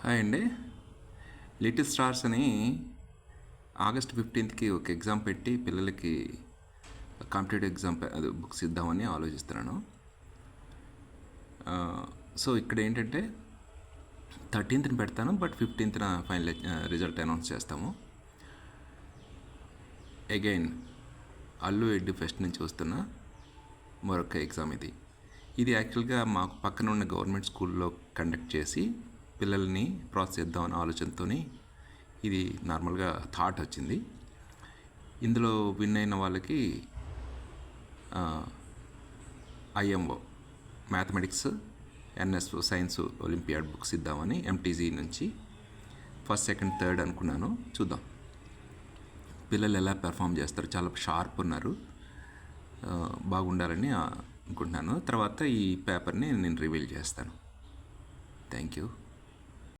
Hi అండి. Little stars అని August 15కి ఒక ఎగ్జామ్ పెట్టి పిల్లలకి కాంపిటేటివ్ ఎగ్జామ్ అది బుక్స్ ఇద్దామని ఆలోచిస్తున్నాను. సో ఇక్కడ ఏంటంటే 13th పెడతాను, but 15th final result announce చేస్తాము. అగైన్ అల్లు ఎడ్డు ఫెస్ట్ నుంచి వస్తున్న మరొక ఎగ్జామ్ ఇది యాక్చువల్గా మాకు పక్కన ఉన్న గవర్నమెంట్ స్కూల్లో కండక్ట్ చేసి పిల్లల్ని ప్రోత్సహిద్దామనే ఆలోచనతో ఇది నార్మల్గా థాట్ వచ్చింది. ఇందులో విన్ అయిన వాళ్ళకి IMO mathematics, NSO science olympiad books ఇద్దామని ఎంటీజీ నుంచి ఫస్ట్, సెకండ్, థర్డ్ అనుకున్నాను. చూద్దాం పిల్లలు ఎలా పెర్ఫామ్ చేస్తారు. చాలా షార్ప్ ఉన్నారు, బాగుండాలని అనుకుంటున్నాను. తర్వాత ఈ పేపర్ని నేను రివీల్ చేస్తాను. Thank you.